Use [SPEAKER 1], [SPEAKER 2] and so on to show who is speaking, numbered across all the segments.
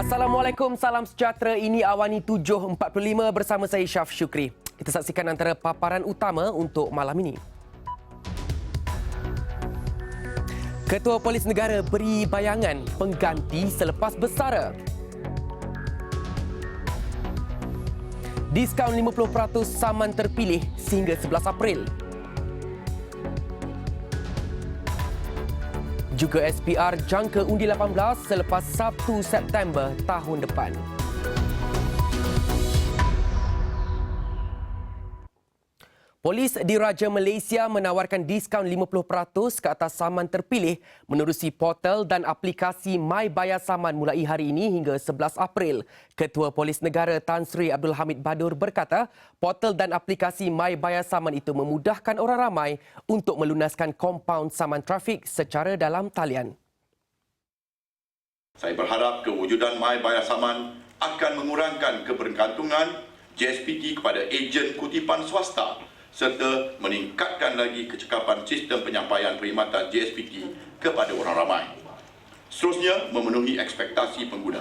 [SPEAKER 1] Assalamualaikum, salam sejahtera. Ini Awani 7.45 bersama saya Syaf Syukri. Kita saksikan antara paparan utama untuk malam ini. Ketua Polis Negara beri bayangan pengganti selepas bersara. Diskaun 50% saman terpilih sehingga 11 April. Juga SPR jangka undi 18 selepas 1 September tahun depan. Polis Diraja Malaysia menawarkan diskaun 50% ke atas saman terpilih menerusi portal dan aplikasi My Bayar Saman mulai hari ini hingga 11 April. Ketua Polis Negara Tan Sri Abdul Hamid Badur berkata, portal dan aplikasi My Bayar Saman itu memudahkan orang ramai untuk melunaskan kompaun saman trafik secara dalam talian.
[SPEAKER 2] Saya berharap kewujudan My Bayar Saman akan mengurangkan kebergantungan JSPT kepada ejen kutipan swasta serta meningkatkan lagi kecekapan sistem penyampaian perkhidmatan JSPT kepada orang ramai. Seterusnya, memenuhi ekspektasi pengguna.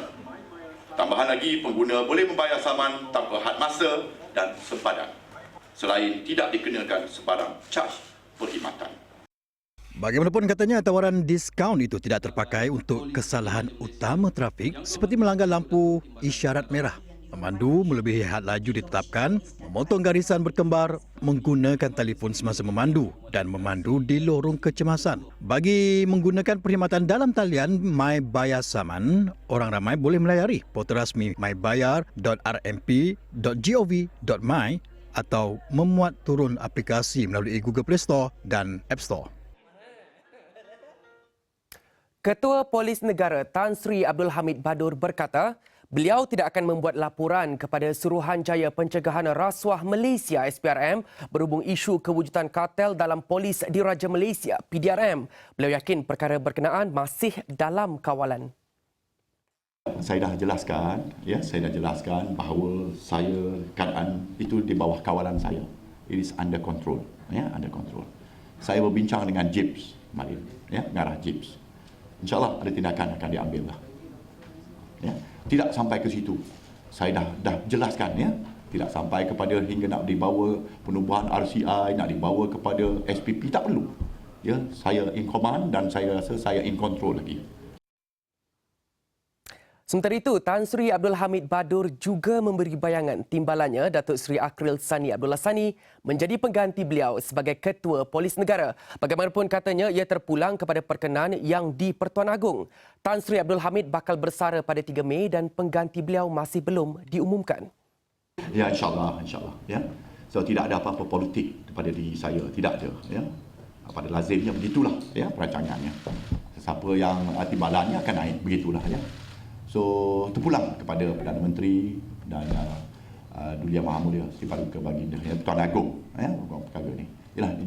[SPEAKER 2] Tambahan lagi, pengguna boleh membayar saman tanpa had masa dan sempadan, selain tidak dikenakan sebarang caj perkhidmatan.
[SPEAKER 3] Bagaimanapun katanya, tawaran diskaun itu tidak terpakai untuk kesalahan utama trafik seperti melanggar lampu isyarat merah, memandu melebihi had laju ditetapkan, memotong garisan berkembar, menggunakan telefon semasa memandu dan memandu di lorong kecemasan. Bagi menggunakan perkhidmatan dalam talian My Bayar Saman, orang ramai boleh melayari portal rasmi mybayar.rmp.gov.my atau memuat turun aplikasi melalui Google Play Store dan App Store.
[SPEAKER 1] Ketua Polis Negara Tan Sri Abdul Hamid Badur berkata, beliau tidak akan membuat laporan kepada Suruhanjaya Pencegahan Rasuah Malaysia SPRM berhubung isu kewujudan kartel dalam Polis Diraja Malaysia PDRM. Beliau yakin perkara berkenaan masih dalam kawalan.
[SPEAKER 2] Saya dah jelaskan bahawa keadaan itu di bawah kawalan saya. It is under control, under control. Saya berbincang dengan JIPS kemarin, mengarah JIPS. InsyaAllah ada tindakan akan diambil lah. Tidak sampai ke situ. Saya dah jelaskan, tidak sampai kepada hingga nak dibawa penubuhan RCI, nak dibawa kepada SPP, tak perlu. Saya in command dan saya rasa saya in control lagi.
[SPEAKER 1] Sementara itu, Tan Sri Abdul Hamid Badur juga memberi bayangan timbalannya Datuk Seri Akril Sani Abdullah Sani menjadi pengganti beliau sebagai Ketua Polis Negara. Bagaimanapun katanya, ia terpulang kepada perkenaan yang di Pertuan Agong. Tan Sri Abdul Hamid bakal bersara pada 3 Mei dan pengganti beliau masih belum diumumkan.
[SPEAKER 2] Ya, insyaAllah. So, tidak ada apa-apa politik kepada diri saya. Tidak ada. Pada lazimnya begitulah perancangannya. Siapa yang timbalannya akan naik. Begitulah. So, terpulang kepada Perdana Menteri dan Duli Yang Maha Mulia Sri Paduka Baginda Pertuan Agong perkara ini.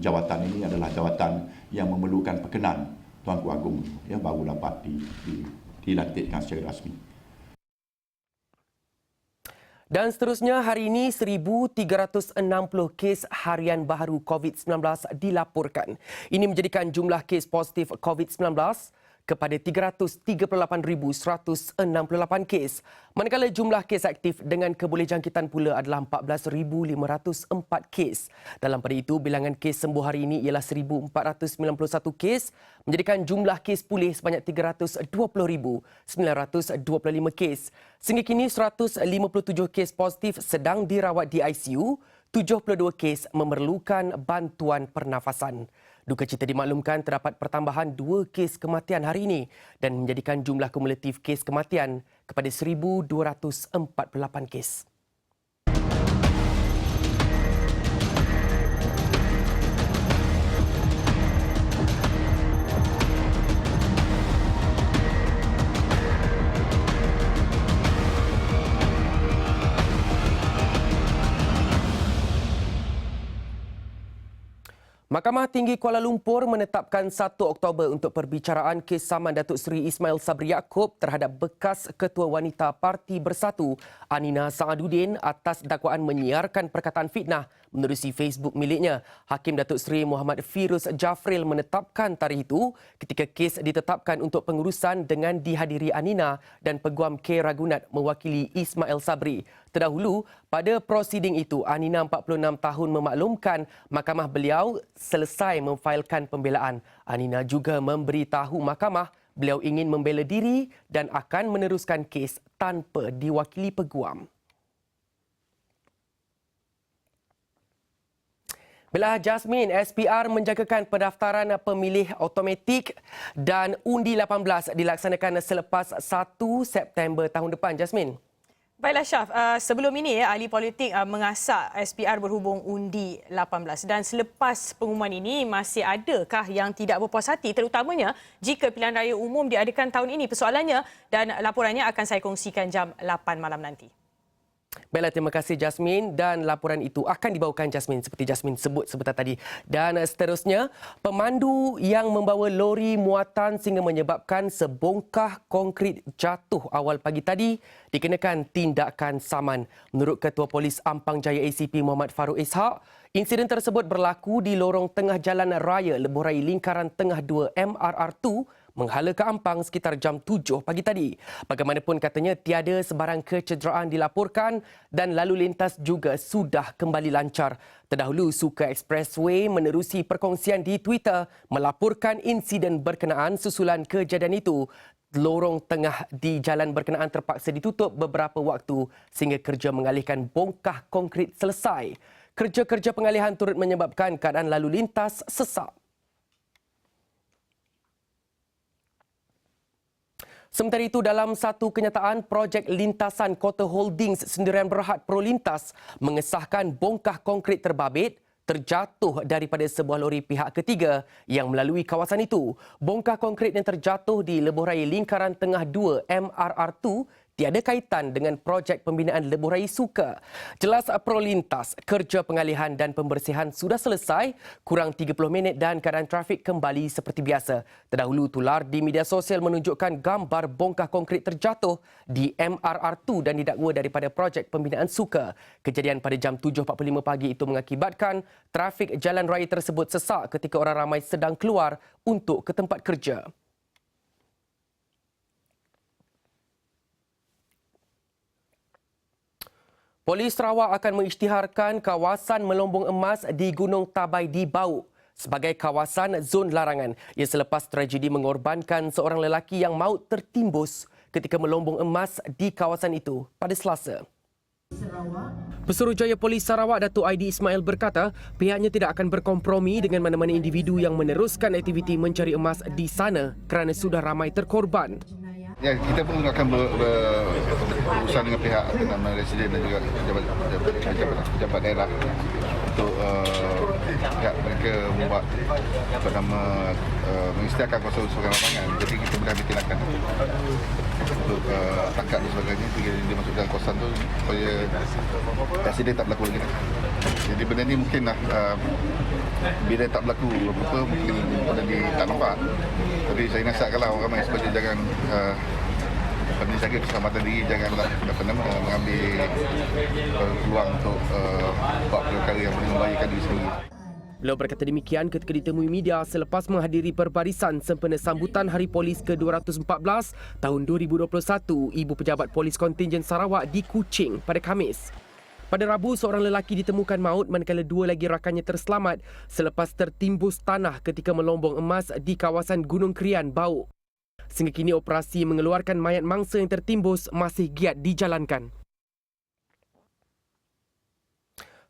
[SPEAKER 2] Jawatan ini adalah jawatan yang memerlukan perkenan Tuanku Agong baru dapat dilantikkan secara rasmi.
[SPEAKER 1] Dan seterusnya, hari ini 1,360 kes harian baharu COVID-19 dilaporkan. Ini menjadikan jumlah kes positif COVID-19 kepada 338,168 kes. Manakala jumlah kes aktif dengan kebolehjangkitan pula adalah 14,504 kes. Dalam pada itu, bilangan kes sembuh hari ini ialah 1,491 kes, menjadikan jumlah kes pulih sebanyak 320,925 kes. Sehingga kini 157 kes positif sedang dirawat di ICU, 72 kes memerlukan bantuan pernafasan. Duka cita dimaklumkan terdapat pertambahan 2 kes kematian hari ini dan menjadikan jumlah kumulatif kes kematian kepada 1,248 kes. Mahkamah Tinggi Kuala Lumpur menetapkan 1 Oktober untuk perbicaraan kes saman Datuk Seri Ismail Sabri Yaakob terhadap bekas Ketua Wanita Parti Bersatu Anina Saaduddin atas dakwaan menyiarkan perkataan fitnah menerusi Facebook miliknya. Hakim Datuk Seri Muhammad Firuz Jafril menetapkan tarikh itu ketika kes ditetapkan untuk pengurusan dengan dihadiri Anina dan Peguam K. Ragunat mewakili Ismail Sabri. Terdahulu, pada prosiding itu, Anina 46 tahun memaklumkan mahkamah beliau selesai memfailkan pembelaan. Anina juga memberitahu mahkamah beliau ingin membela diri dan akan meneruskan kes tanpa diwakili peguam. Belah Jasmine, SPR menjangkakan pendaftaran pemilih automatik dan undi 18 dilaksanakan selepas 1 September tahun depan. Jasmine.
[SPEAKER 4] Baiklah Syaf, sebelum ini ahli politik mengasak SPR berhubung undi 18 dan selepas pengumuman ini masih adakah yang tidak berpuas hati terutamanya jika pilihan raya umum diadakan tahun ini? Persoalannya dan laporannya akan saya kongsikan jam 8 malam nanti.
[SPEAKER 1] Baiklah, terima kasih Jasmine dan laporan itu akan dibawakan Jasmine seperti Jasmine sebut sebentar tadi. Dan seterusnya, pemandu yang membawa lori muatan sehingga menyebabkan sebongkah konkrit jatuh awal pagi tadi dikenakan tindakan saman. Menurut Ketua Polis Ampang Jaya ACP Muhammad Farouk Ishak, insiden tersebut berlaku di lorong tengah Jalan Raya Lebuh Raya Lingkaran Tengah 2 MRR2 menghala ke Ampang sekitar jam 7 pagi tadi. Bagaimanapun katanya tiada sebarang kecederaan dilaporkan dan lalu lintas juga sudah kembali lancar. Terdahulu Suka Expressway menerusi perkongsian di Twitter melaporkan insiden berkenaan susulan kejadian itu. Lorong tengah di jalan berkenaan terpaksa ditutup beberapa waktu sehingga kerja mengalihkan bongkah konkrit selesai. Kerja-kerja pengalihan turut menyebabkan keadaan lalu lintas sesak. Sementara itu, dalam satu kenyataan, projek lintasan Kota Holdings Sendirian Berhad Prolintas mengesahkan bongkah konkrit terbabit terjatuh daripada sebuah lori pihak ketiga yang melalui kawasan itu. Bongkah konkrit yang terjatuh di Lebuh Raya Lingkaran Tengah 2 MRR2 tiada kaitan dengan projek pembinaan Lebuh Raya Suka. Jelas Prolintas, kerja pengalihan dan pembersihan sudah selesai, kurang 30 minit dan keadaan trafik kembali seperti biasa. Terdahulu tular di media sosial menunjukkan gambar bongkah konkrit terjatuh di MRR2 dan didakwa daripada projek pembinaan Suka. Kejadian pada jam 7.45 pagi itu mengakibatkan trafik jalan raya tersebut sesak ketika orang ramai sedang keluar untuk ke tempat kerja. Polis Sarawak akan mengisytiharkan kawasan Melombong Emas di Gunung Tabai di Bau sebagai kawasan zon larangan. Ia selepas tragedi mengorbankan seorang lelaki yang maut tertimbus ketika melombong emas di kawasan itu pada Selasa. Pesuruhjaya Polis Sarawak Datuk Aidi Ismail berkata pihaknya tidak akan berkompromi dengan mana-mana individu yang meneruskan aktiviti mencari emas di sana kerana sudah ramai terkorban.
[SPEAKER 5] Ya, kita pun akan berusaha dengan pihak nama residen dan juga pejabat daerah untuk pihak mereka membuat mengisytiharkan kawasan larangan. Jadi kita boleh ambil tindakan untuk tangkap dan sebagainya jika dia masuk dalam kawasan tu supaya insiden tak berlaku lagi. Jadi benda ni mungkinlah bila tak berlaku apa-apa mungkin tak nampak. Tapi saya nasihatkanlah orang ramai supaya jangan jaga keselamatan diri, janganlah mengambil peluang untuk buat perkara yang boleh membahayakan diri sendiri.
[SPEAKER 1] Beliau berkata demikian ketika ditemui media selepas menghadiri perbarisan sempena sambutan Hari Polis ke-214 tahun 2021 Ibu Pejabat Polis Kontingen Sarawak di Kuching pada Khamis. Pada Rabu, seorang lelaki ditemukan maut manakala dua lagi rakannya terselamat selepas tertimbus tanah ketika melombong emas di kawasan Gunung Krian, Bau. Sehingga kini operasi mengeluarkan mayat mangsa yang tertimbus masih giat dijalankan.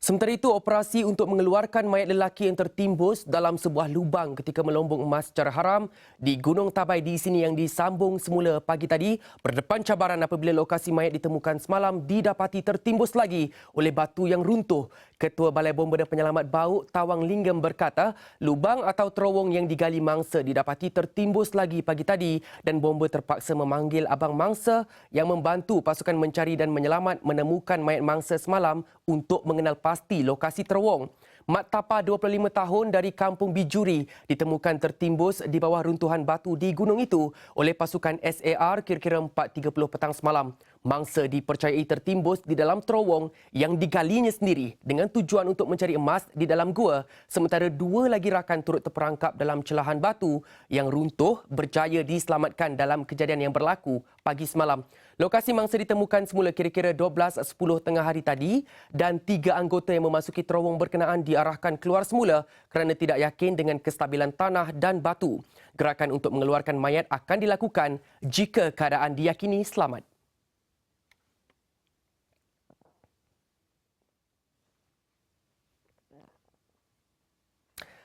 [SPEAKER 1] Sementara itu, operasi untuk mengeluarkan mayat lelaki yang tertimbus dalam sebuah lubang ketika melombong emas secara haram di Gunung Tabai di sini yang disambung semula pagi tadi berdepan cabaran apabila lokasi mayat ditemukan semalam didapati tertimbus lagi oleh batu yang runtuh. Ketua Balai Bomba dan Penyelamat Bau, Tawang Linggam berkata, lubang atau terowong yang digali mangsa didapati tertimbus lagi pagi tadi dan bomba terpaksa memanggil abang mangsa yang membantu pasukan mencari dan menyelamat menemukan mayat mangsa semalam untuk mengenal pasti lokasi terowong. Mat Tapa 25 tahun dari Kampung Bijuri ditemukan tertimbus di bawah runtuhan batu di gunung itu oleh pasukan SAR kira-kira 4.30 petang semalam. Mangsa dipercayai tertimbus di dalam terowong yang digalinya sendiri dengan tujuan untuk mencari emas di dalam gua, sementara 2 lagi rakan turut terperangkap dalam celahan batu yang runtuh berjaya diselamatkan dalam kejadian yang berlaku pagi semalam. Lokasi mangsa ditemukan semula kira-kira 12.10 tengah hari tadi dan 3 anggota yang memasuki terowong berkenaan diarahkan keluar semula kerana tidak yakin dengan kestabilan tanah dan batu. Gerakan untuk mengeluarkan mayat akan dilakukan jika keadaan diyakini selamat.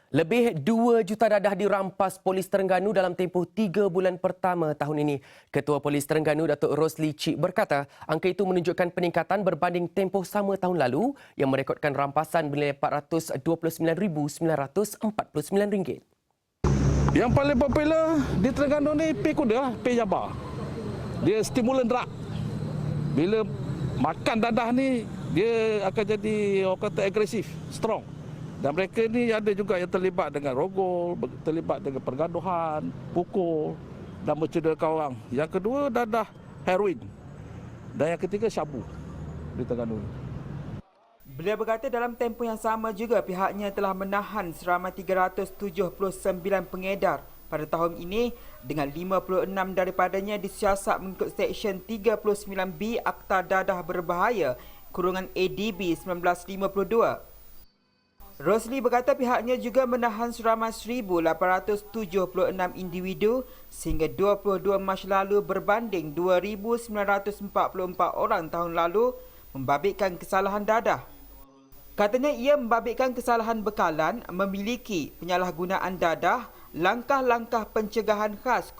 [SPEAKER 1] Lebih 2 juta dadah dirampas Polis Terengganu dalam tempoh 3 bulan pertama tahun ini. Ketua Polis Terengganu, Datuk Rosli Cik berkata, angka itu menunjukkan peningkatan berbanding tempoh sama tahun lalu yang merekodkan rampasan bernilai RM429,949.
[SPEAKER 6] Yang paling popular di Terengganu ni P kuda lah, P Jabbar. Dia stimulan drug. Bila makan dadah ni, dia akan jadi orang kata agresif, strong. Dan mereka ni ada juga yang terlibat dengan rogol, terlibat dengan pergaduhan, pukul dan mencederakan orang. Yang kedua, dadah heroin. Dan yang ketiga, syabu di Terengganu.
[SPEAKER 7] Beliau berkata dalam tempoh yang sama juga pihaknya telah menahan seramai 379 pengedar pada tahun ini dengan 56 daripadanya disiasat mengikut Seksyen 39B Akta Dadah Berbahaya /ADB 1952. Rosli berkata pihaknya juga menahan seramai 1,876 individu sehingga 22 Mac lalu berbanding 2,944 orang tahun lalu membabitkan kesalahan dadah. Katanya ia membabitkan kesalahan bekalan, memiliki penyalahgunaan dadah, langkah-langkah pencegahan khas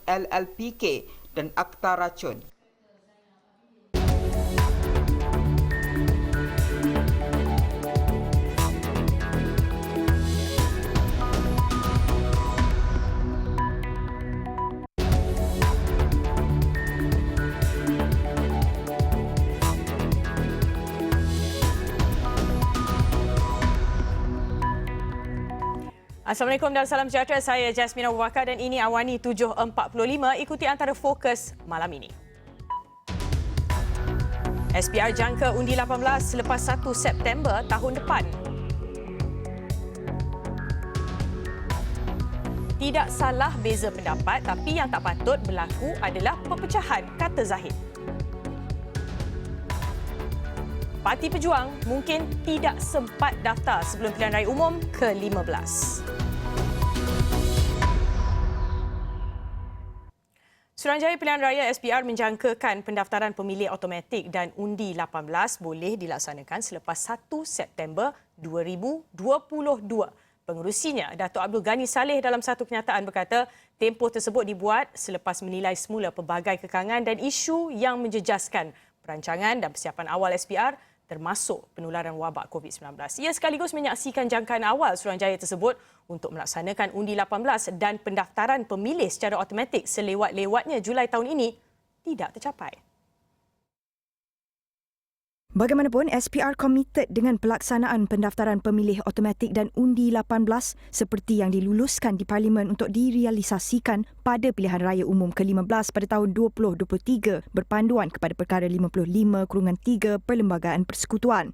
[SPEAKER 7] /LLPK dan akta racun.
[SPEAKER 4] Assalamualaikum dan salam sejahtera. Saya Jasmine Abu Bakar dan ini Awani 7.45. Ikuti antara fokus malam ini. SPR jangka undi 18 selepas 1 September tahun depan. Tidak salah beza pendapat, tapi yang tak patut berlaku adalah perpecahan, kata Zahid. Parti Pejuang mungkin tidak sempat daftar sebelum pilihan raya umum ke-15. Suruhanjaya Pilihan Raya SPR menjangkakan pendaftaran pemilih automatik dan undi 18 boleh dilaksanakan selepas 1 September 2022. Pengerusinya, Datuk Abdul Ghani Saleh dalam satu kenyataan berkata, tempoh tersebut dibuat selepas menilai semula pelbagai kekangan dan isu yang menjejaskan perancangan dan persiapan awal SPR termasuk penularan wabak COVID-19. Ia sekaligus menyaksikan jangkaan awal Suruhanjaya tersebut untuk melaksanakan undi 18 dan pendaftaran pemilih secara automatik selewat-lewatnya Julai tahun ini tidak tercapai.
[SPEAKER 8] Bagaimanapun, SPR komited dengan pelaksanaan pendaftaran pemilih automatik dan undi 18 seperti yang diluluskan di Parlimen untuk direalisasikan pada pilihan raya umum ke-15 pada tahun 2023 berpanduan kepada Perkara 55/3 Perlembagaan Persekutuan.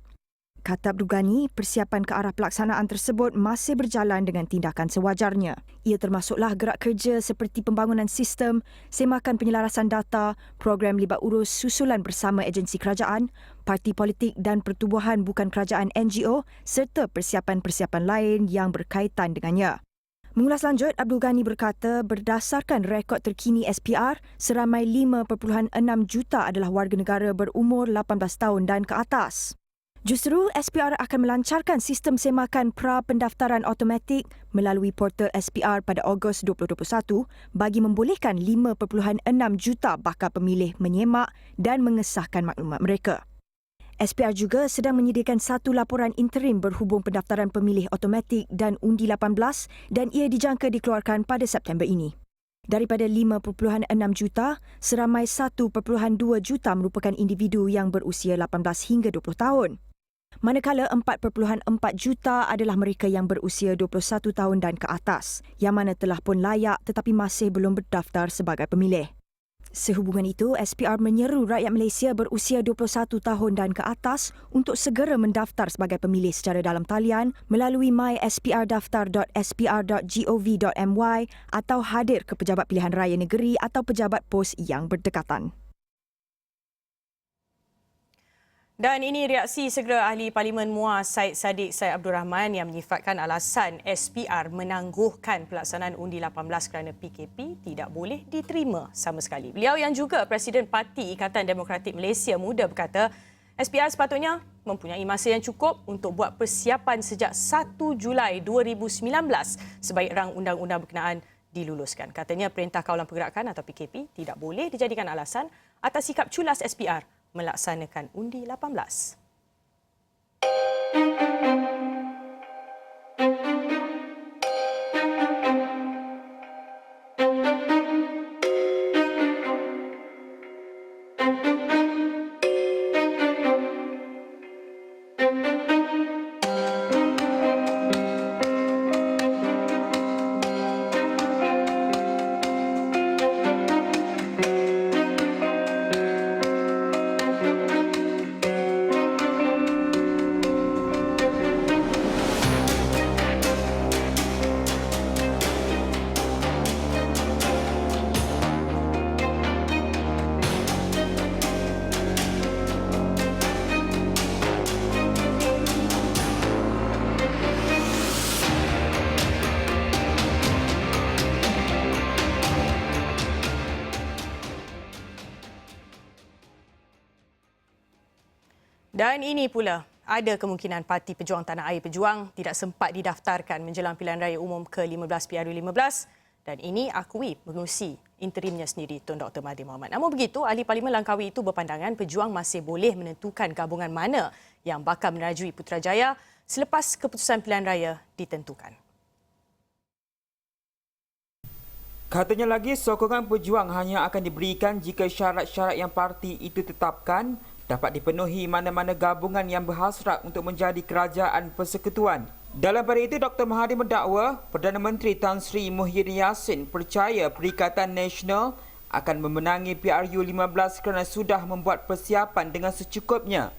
[SPEAKER 8] Kata Abdul Ghani, persiapan ke arah pelaksanaan tersebut masih berjalan dengan tindakan sewajarnya. Ia termasuklah gerak kerja seperti pembangunan sistem, semakan penyelarasan data, program libat urus susulan bersama agensi kerajaan, parti politik dan pertubuhan bukan kerajaan NGO serta persiapan-persiapan lain yang berkaitan dengannya. Mengulas lanjut, Abdul Ghani berkata berdasarkan rekod terkini SPR, seramai 5.6 juta adalah warga negara berumur 18 tahun dan ke atas. Justru, SPR akan melancarkan sistem semakan pra-pendaftaran automatik melalui portal SPR pada Ogos 2021 bagi membolehkan 5.6 juta bakal pemilih menyemak dan mengesahkan maklumat mereka. SPR juga sedang menyediakan satu laporan interim berhubung pendaftaran pemilih automatik dan undi 18 dan ia dijangka dikeluarkan pada September ini. Daripada 5.6 juta, seramai 1.2 juta merupakan individu yang berusia 18 hingga 20 tahun. Manakala 4.4 juta adalah mereka yang berusia 21 tahun dan ke atas, yang mana telah pun layak tetapi masih belum berdaftar sebagai pemilih. Sehubungan itu, SPR menyeru rakyat Malaysia berusia 21 tahun dan ke atas untuk segera mendaftar sebagai pemilih secara dalam talian melalui mysprdaftar.spr.gov.my atau hadir ke pejabat pilihan raya negeri atau pejabat pos yang berdekatan.
[SPEAKER 4] Dan ini reaksi segera Ahli Parlimen MUA Syed Saddiq Syed Abdul Rahman yang menyifatkan alasan SPR menangguhkan pelaksanaan undi 18 kerana PKP tidak boleh diterima sama sekali. Beliau yang juga Presiden Parti Ikatan Demokratik Malaysia Muda berkata SPR sepatutnya mempunyai masa yang cukup untuk buat persiapan sejak 1 Julai 2019 sebaik rang undang-undang berkenaan diluluskan. Katanya Perintah Kawalan Pergerakan atau PKP tidak boleh dijadikan alasan atas sikap culas SPR melaksanakan undi 18. Dan ini pula, ada kemungkinan Parti Pejuang Tanah Air Pejuang tidak sempat didaftarkan menjelang pilihan raya umum ke-15 PRU15 dan ini akui mengurusi interimnya sendiri Tun Dr. Mahathir Mohamad. Namun begitu, Ahli Parlimen Langkawi itu berpandangan pejuang masih boleh menentukan gabungan mana yang bakal menerajui Putrajaya selepas keputusan pilihan raya ditentukan.
[SPEAKER 7] Katanya lagi, sokongan pejuang hanya akan diberikan jika syarat-syarat yang parti itu tetapkan dapat dipenuhi mana-mana gabungan yang berhasrat untuk menjadi kerajaan persekutuan. Dalam pada itu, Dr. Mahathir mendakwa Perdana Menteri Tan Sri Muhyiddin Yassin percaya Perikatan Nasional akan memenangi PRU15 kerana sudah membuat persiapan dengan secukupnya.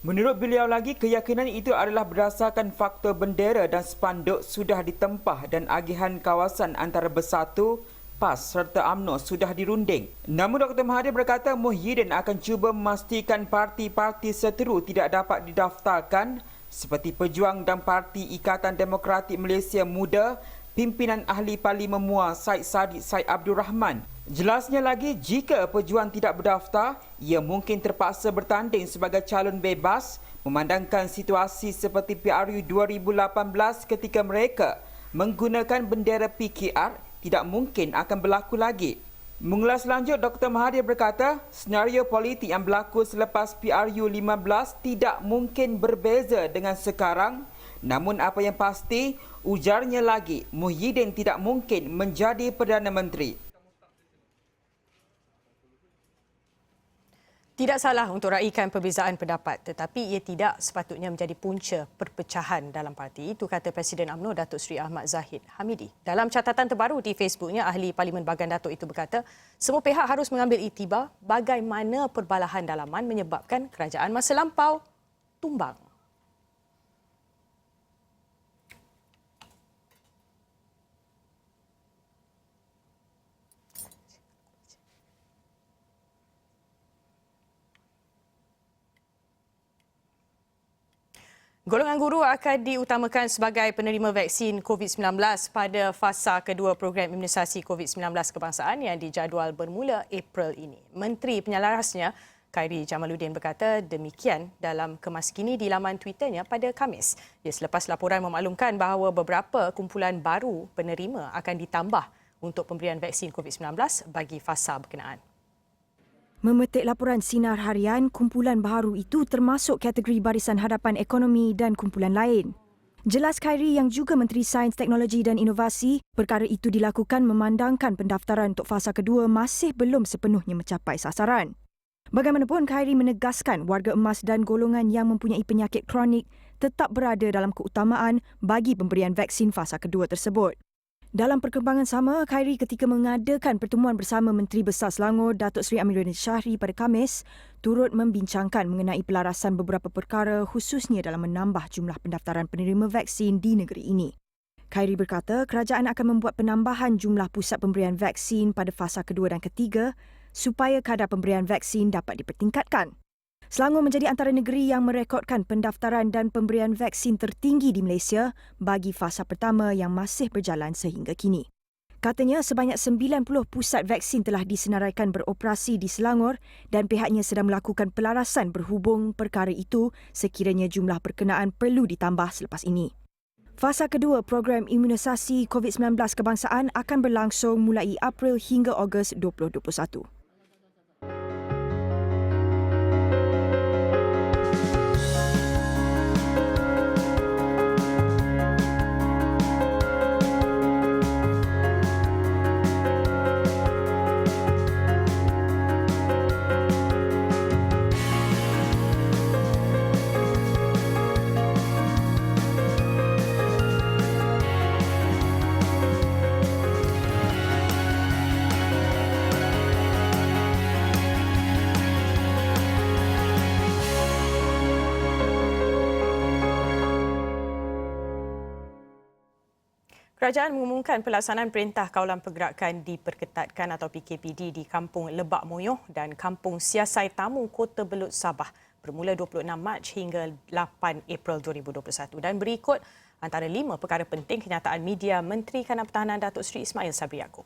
[SPEAKER 7] Menurut beliau lagi, keyakinan itu adalah berdasarkan faktor bendera dan spanduk sudah ditempah dan agihan kawasan antara Bersatu, PAS serta UMNO sudah dirunding. Namun Dr. Mahathir berkata Muhyiddin akan cuba memastikan parti-parti seteru tidak dapat didaftarkan seperti Pejuang dan Parti Ikatan Demokratik Malaysia Muda pimpinan Ahli Parlimen MUA Syed Saddiq Syed Abdul Rahman. Jelasnya lagi, jika Pejuang tidak berdaftar, ia mungkin terpaksa bertanding sebagai calon bebas memandangkan situasi seperti PRU 2018 ketika mereka menggunakan bendera PKR tidak mungkin akan berlaku lagi. Mengulas lanjut, Dr. Mahathir berkata, senario politik yang berlaku selepas PRU 15 tidak mungkin berbeza dengan sekarang. Namun apa yang pasti, ujarnya lagi, Muhyiddin tidak mungkin menjadi Perdana Menteri.
[SPEAKER 4] Tidak salah untuk raikan perbezaan pendapat tetapi ia tidak sepatutnya menjadi punca perpecahan dalam parti. Itu kata Presiden UMNO Datuk Seri Ahmad Zahid Hamidi. Dalam catatan terbaru di Facebooknya, Ahli Parlimen Bagan Datuk itu berkata, semua pihak harus mengambil iktibar bagaimana perbalahan dalaman menyebabkan kerajaan masa lampau tumbang. Golongan guru akan diutamakan sebagai penerima vaksin COVID-19 pada fasa kedua program imunisasi COVID-19 kebangsaan yang dijadual bermula April ini. Menteri Penyelarasnya, Khairy Jamaluddin berkata demikian dalam kemas kini di laman Twitternya pada Khamis. Ia selepas laporan memaklumkan bahawa beberapa kumpulan baru penerima akan ditambah untuk pemberian vaksin COVID-19 bagi fasa berkenaan.
[SPEAKER 8] Memetik laporan Sinar Harian, kumpulan baharu itu termasuk kategori Barisan Hadapan Ekonomi dan kumpulan lain. Jelas Khairy yang juga Menteri Sains, Teknologi dan Inovasi, perkara itu dilakukan memandangkan pendaftaran untuk fasa kedua masih belum sepenuhnya mencapai sasaran. Bagaimanapun, Khairy menegaskan warga emas dan golongan yang mempunyai penyakit kronik tetap berada dalam keutamaan bagi pemberian vaksin fasa kedua tersebut. Dalam perkembangan sama, Khairi ketika mengadakan pertemuan bersama Menteri Besar Selangor Datuk Seri Amiruddin Syahri pada Khamis turut membincangkan mengenai pelarasan beberapa perkara khususnya dalam menambah jumlah pendaftaran penerima vaksin di negeri ini. Khairi berkata kerajaan akan membuat penambahan jumlah pusat pemberian vaksin pada fasa kedua dan ketiga supaya kadar pemberian vaksin dapat dipertingkatkan. Selangor menjadi antara negeri yang merekodkan pendaftaran dan pemberian vaksin tertinggi di Malaysia bagi fasa pertama yang masih berjalan sehingga kini. Katanya sebanyak 90 pusat vaksin telah disenaraikan beroperasi di Selangor dan pihaknya sedang melakukan pelarasan berhubung perkara itu sekiranya jumlah berkenaan perlu ditambah selepas ini. Fasa kedua program imunisasi COVID-19 kebangsaan akan berlangsung mulai April hingga Ogos 2021.
[SPEAKER 4] Kerajaan mengumumkan pelaksanaan Perintah Kawalan Pergerakan diperketatkan atau PKPD di Kampung Lebak Moyoh dan Kampung Siasai Tamu Kota Belud Sabah bermula 26 Mac hingga 8 April 2021 dan berikut antara 5 perkara penting kenyataan media Menteri Kanan Pertahanan Datuk Seri Ismail Sabri Yaakob.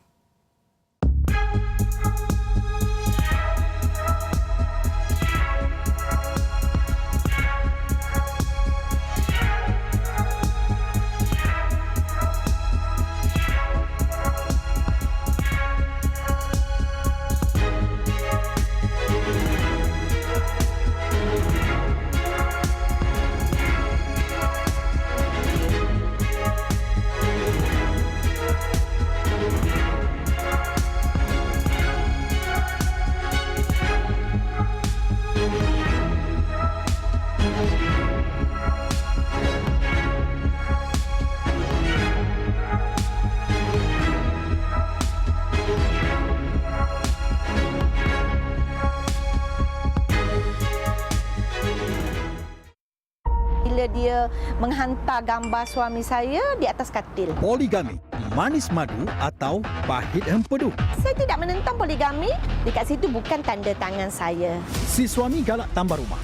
[SPEAKER 9] Bila dia menghantar gambar suami saya di atas katil.
[SPEAKER 3] Poligami, manis madu atau pahit empedu.
[SPEAKER 9] Saya tidak menentang poligami. Dekat situ bukan tanda tangan saya.
[SPEAKER 3] Si suami galak tambah rumah.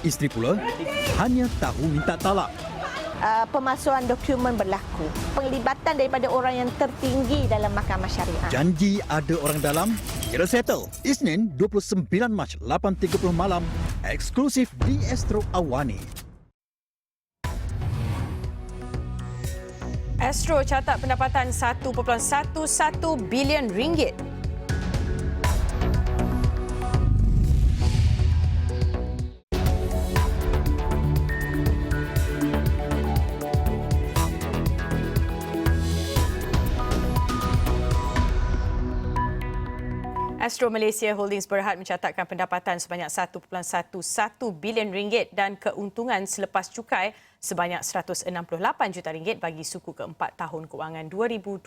[SPEAKER 3] Isteri pula hanya tahu minta talak.
[SPEAKER 9] Pemalsuan dokumen berlaku. Penglibatan daripada orang yang tertinggi dalam mahkamah syariah.
[SPEAKER 3] Janji ada orang dalam, kira settle. Isnin 29 Mac 8.30 malam, eksklusif di Astro Awani.
[SPEAKER 4] Astro catat pendapatan 1.11 bilion ringgit. Astro Malaysia Holdings Berhad mencatatkan pendapatan sebanyak 1.11 bilion ringgit dan keuntungan selepas cukai sebanyak 168 juta ringgit bagi suku keempat tahun kewangan 2021.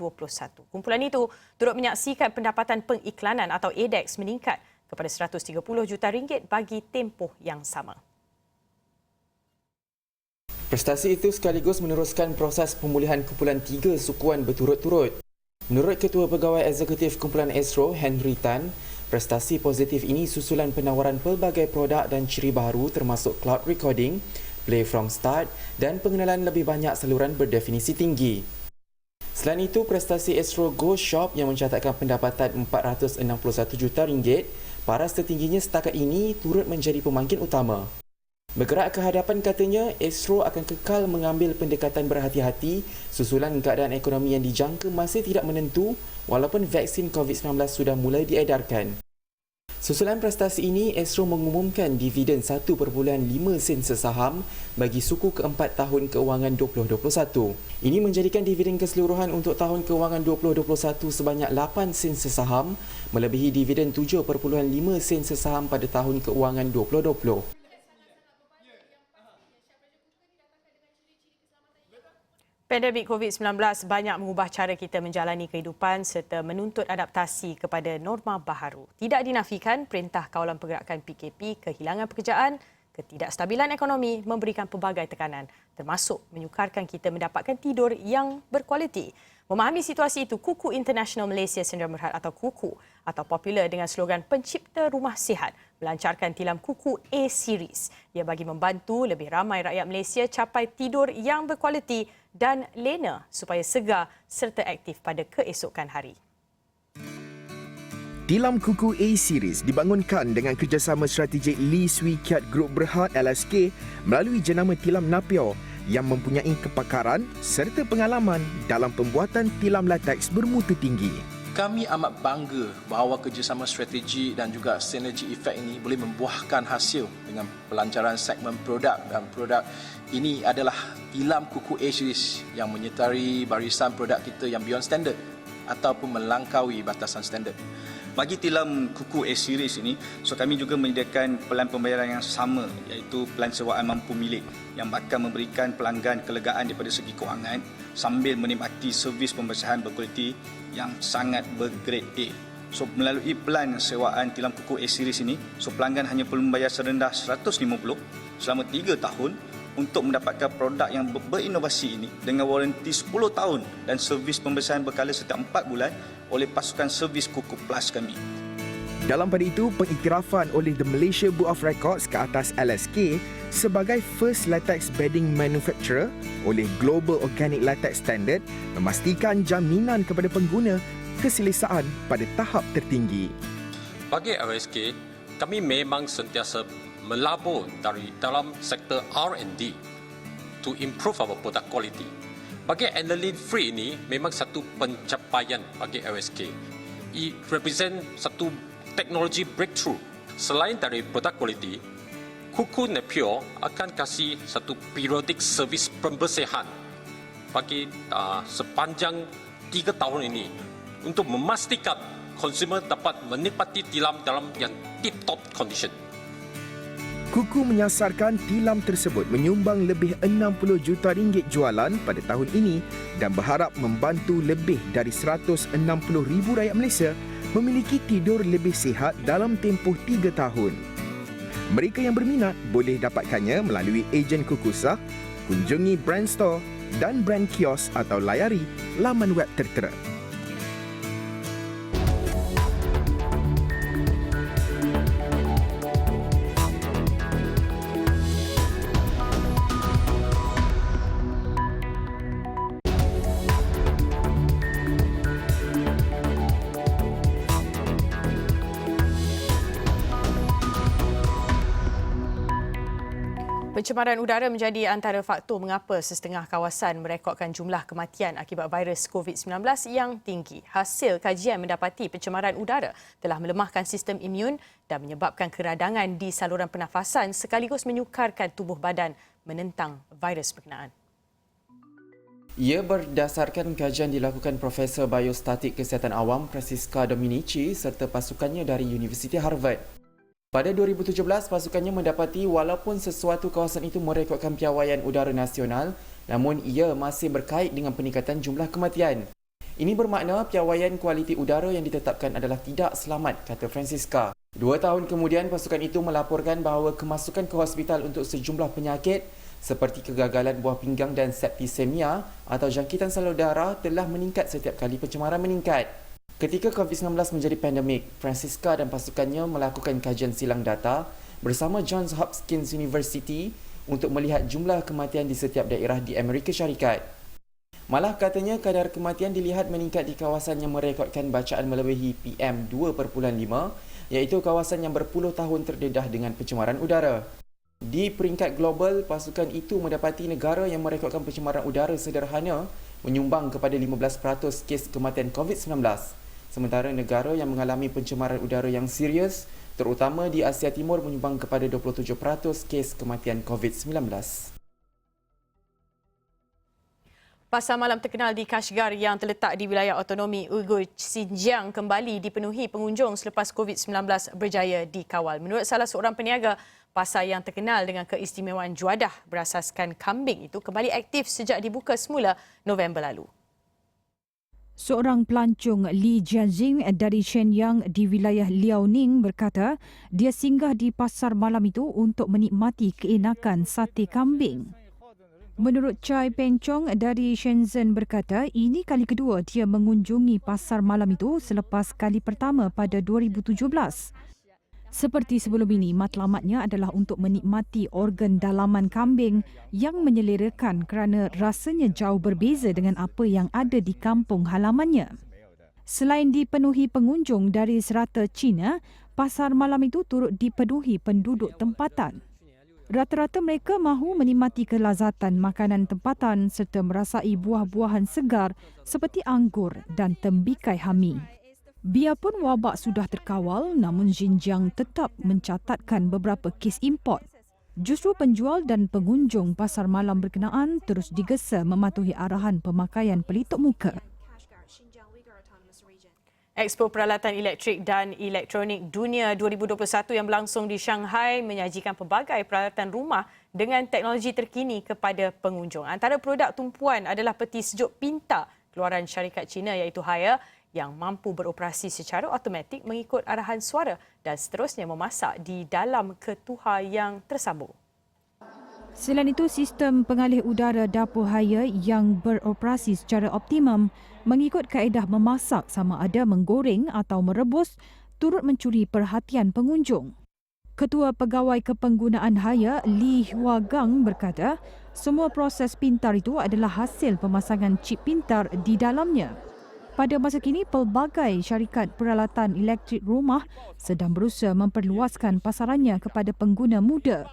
[SPEAKER 4] Kumpulan itu turut menyaksikan pendapatan pengiklanan atau ADEX meningkat kepada 130 juta ringgit bagi tempoh yang sama.
[SPEAKER 10] Prestasi itu sekaligus meneruskan proses pemulihan kumpulan 3 sukuan berturut-turut. Menurut Ketua Pegawai Eksekutif Kumpulan Astro, Henry Tan, prestasi positif ini susulan penawaran pelbagai produk dan ciri baru termasuk cloud recording, play from start dan pengenalan lebih banyak saluran berdefinisi tinggi. Selain itu, prestasi Astro Go Shop yang mencatatkan pendapatan 461 juta ringgit, paras tertingginya setakat ini turut menjadi pemangkin utama. Bergerak ke hadapan katanya, Astro akan kekal mengambil pendekatan berhati-hati susulan keadaan ekonomi yang dijangka masih tidak menentu walaupun vaksin COVID-19 sudah mulai diedarkan. Susulan prestasi ini, Astro mengumumkan dividen 1.5 sen sesaham bagi suku keempat tahun keuangan 2021. Ini menjadikan dividen keseluruhan untuk tahun keuangan 2021 sebanyak 8 sen sesaham, melebihi dividen 7.5 sen sesaham pada tahun keuangan 2020.
[SPEAKER 4] Pandemik COVID-19 banyak mengubah cara kita menjalani kehidupan serta menuntut adaptasi kepada norma baharu. Tidak dinafikan, Perintah Kawalan Pergerakan PKP kehilangan pekerjaan, ketidakstabilan ekonomi memberikan pelbagai tekanan, termasuk menyukarkan kita mendapatkan tidur yang berkualiti. Memahami situasi itu, Kuku International Malaysia Sdn Bhd atau Kuku atau popular dengan slogan Pencipta Rumah Sihat melancarkan tilam Kuku A-Series. Dia bagi membantu lebih ramai rakyat Malaysia capai tidur yang berkualiti dan lena supaya segar serta aktif pada keesokan hari.
[SPEAKER 11] Tilam Kuku A-Series dibangunkan dengan kerjasama strategik Lee Swee Kiat Group Berhad LSK melalui jenama tilam Napio yang mempunyai kepakaran serta pengalaman dalam pembuatan tilam latex bermutu tinggi.
[SPEAKER 12] Kami amat bangga bahawa kerjasama strategi dan juga sinergi efek ini boleh membuahkan hasil dengan pelancaran segmen produk, dan produk ini adalah tilam Kuku A-Series yang menyertai barisan produk kita yang beyond standard ataupun melangkaui batasan standard.
[SPEAKER 13] Bagi tilam Kuku A-Series ini, kami juga menyediakan pelan pembayaran yang sama, iaitu pelan sewaan mampu milik yang bakal memberikan pelanggan kelegaan daripada segi kewangan sambil menikmati servis pembersihan berkualiti yang sangat bergrade A. Melalui pelan sewaan tilam Kuku A-Series ini, pelanggan hanya perlu membayar serendah $150 selama 3 tahun untuk mendapatkan produk yang berinovasi ini dengan waranti 10 tahun dan servis pembersihan berkala setiap 4 bulan oleh pasukan servis Kuku Plus kami.
[SPEAKER 11] Dalam pada itu, pengiktirafan oleh The Malaysia Book of Records ke atas LSK sebagai first latex bedding manufacturer oleh Global Organic Latex Standard memastikan jaminan kepada pengguna keselesaan pada tahap tertinggi.
[SPEAKER 14] Bagi LSK, kami memang sentiasa melabur dari dalam sektor R&D to improve our product quality. Bagi aniline free ini memang satu pencapaian bagi LSK. It represent satu teknologi breakthrough. Selain dari product quality, Kuku Napio akan kasih satu periodic service pembersihan bagi sepanjang 3 tahun ini untuk memastikan konsumer dapat menikmati tilam dalam yang tip-top condition.
[SPEAKER 11] Kuku menyasarkan tilam tersebut menyumbang lebih 60 juta ringgit jualan pada tahun ini dan berharap membantu lebih dari 160,000 rakyat Malaysia memiliki tidur lebih sihat dalam tempoh 3 tahun. Mereka yang berminat boleh dapatkannya melalui ejen Kuku sah, kunjungi brand store dan brand kios atau layari laman web tertera.
[SPEAKER 4] Pencemaran udara menjadi antara faktor mengapa setengah kawasan merekodkan jumlah kematian akibat virus COVID-19 yang tinggi. Hasil kajian mendapati pencemaran udara telah melemahkan sistem imun dan menyebabkan keradangan di saluran pernafasan sekaligus menyukarkan tubuh badan menentang virus berkenaan.
[SPEAKER 10] Ia berdasarkan kajian dilakukan Profesor Biostatik Kesihatan Awam Francisca Dominici serta pasukannya dari Universiti Harvard. Pada 2017, pasukannya mendapati walaupun sesuatu kawasan itu merekodkan piawaian udara nasional, namun ia masih berkait dengan peningkatan jumlah kematian. Ini bermakna piawaian kualiti udara yang ditetapkan adalah tidak selamat, kata Francisca. 2 tahun kemudian, pasukan itu melaporkan bahawa kemasukan ke hospital untuk sejumlah penyakit seperti kegagalan buah pinggang dan septisemia atau jangkitan saluran darah telah meningkat setiap kali pencemaran meningkat. Ketika COVID-19 menjadi pandemik, Francisca dan pasukannya melakukan kajian silang data bersama Johns Hopkins University untuk melihat jumlah kematian di setiap daerah di Amerika Syarikat. Malah katanya kadar kematian dilihat meningkat di kawasan yang merekodkan bacaan melebihi PM2.5, iaitu kawasan yang berpuluh tahun terdedah dengan pencemaran udara. Di peringkat global, pasukan itu mendapati negara yang merekodkan pencemaran udara sederhana menyumbang kepada 15% kes kematian COVID-19. Sementara negara yang mengalami pencemaran udara yang serius, terutama di Asia Timur, menyumbang kepada 27% kes kematian COVID-19.
[SPEAKER 4] Pasar malam terkenal di Kashgar yang terletak di wilayah otonomi Uyghur Xinjiang kembali dipenuhi pengunjung selepas COVID-19 berjaya dikawal. Menurut salah seorang peniaga, Pasar yang terkenal dengan keistimewaan juadah berasaskan kambing itu kembali aktif sejak dibuka semula November lalu.
[SPEAKER 8] Seorang pelancong Li Jianjing dari Shenyang di wilayah Liaoning berkata dia singgah di pasar malam itu untuk menikmati keenakan sate kambing. Menurut Chai Pengchong dari Shenzhen berkata ini kali kedua dia mengunjungi pasar malam itu selepas kali pertama pada 2017. Seperti sebelum ini, matlamatnya adalah untuk menikmati organ dalaman kambing yang menyelerakan kerana rasanya jauh berbeza dengan apa yang ada di kampung halamannya. Selain dipenuhi pengunjung dari serata China, pasar malam itu turut dipenuhi penduduk tempatan. Rata-rata mereka mahu menikmati kelazatan makanan tempatan serta merasai buah-buahan segar seperti anggur dan tembikai hami. Biarpun wabak sudah terkawal, namun Xinjiang tetap mencatatkan beberapa kes import. Justru penjual dan pengunjung pasar malam berkenaan terus digesa mematuhi arahan pemakaian pelitup muka.
[SPEAKER 4] Expo Peralatan Elektrik dan Elektronik Dunia 2021 yang berlangsung di Shanghai menyajikan pelbagai peralatan rumah dengan teknologi terkini kepada pengunjung. Antara produk tumpuan adalah peti sejuk pintar keluaran syarikat Cina iaitu Haier yang mampu beroperasi secara automatik mengikut arahan suara dan seterusnya memasak di dalam ketuha yang tersambung.
[SPEAKER 8] Selain itu, sistem pengalih udara dapur Haier yang beroperasi secara optimum mengikut kaedah memasak sama ada menggoreng atau merebus turut mencuri perhatian pengunjung. Ketua Pegawai Kepenggunaan Haier, Li Huagang berkata, semua proses pintar itu adalah hasil pemasangan chip pintar di dalamnya. Pada masa kini, pelbagai syarikat peralatan elektrik rumah sedang berusaha memperluaskan pasarannya kepada pengguna muda.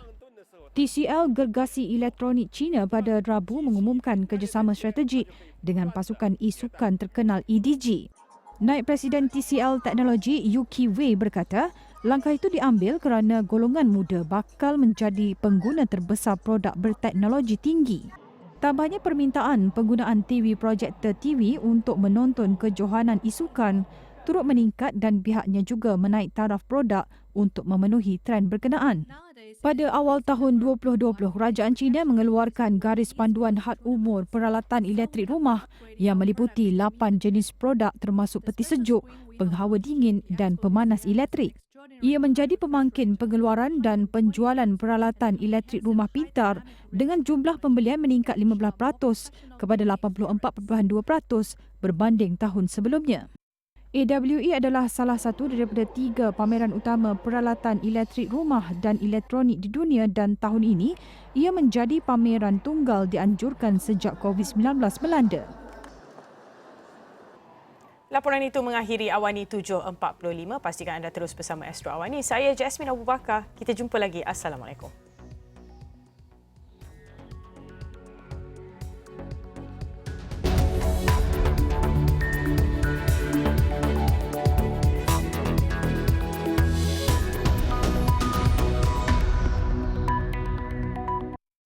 [SPEAKER 8] TCL Gergasi Elektronik China pada Rabu mengumumkan kerjasama strategik dengan pasukan e-sukan terkenal EDG. Naib Presiden TCL Teknologi Yuki Wei berkata, langkah itu diambil kerana golongan muda bakal menjadi pengguna terbesar produk berteknologi tinggi. Tambahnya permintaan penggunaan TV projektor TV untuk menonton kejohanan e-sukan turut meningkat dan pihaknya juga menaik taraf produk untuk memenuhi trend berkenaan. Pada awal tahun 2020, Kerajaan China mengeluarkan garis panduan had umur peralatan elektrik rumah yang meliputi 8 jenis produk termasuk peti sejuk, penghawa dingin dan pemanas elektrik. Ia menjadi pemangkin pengeluaran dan penjualan peralatan elektrik rumah pintar dengan jumlah pembelian meningkat 15% kepada 84.2% berbanding tahun sebelumnya. AWE adalah salah satu daripada 3 pameran utama peralatan elektrik rumah dan elektronik di dunia dan tahun ini ia menjadi pameran tunggal dianjurkan sejak COVID-19 melanda.
[SPEAKER 4] Laporan itu mengakhiri Awani 7.45. Pastikan anda terus bersama Astro Awani. Saya Jasmine Abu Bakar. Kita jumpa lagi. Assalamualaikum.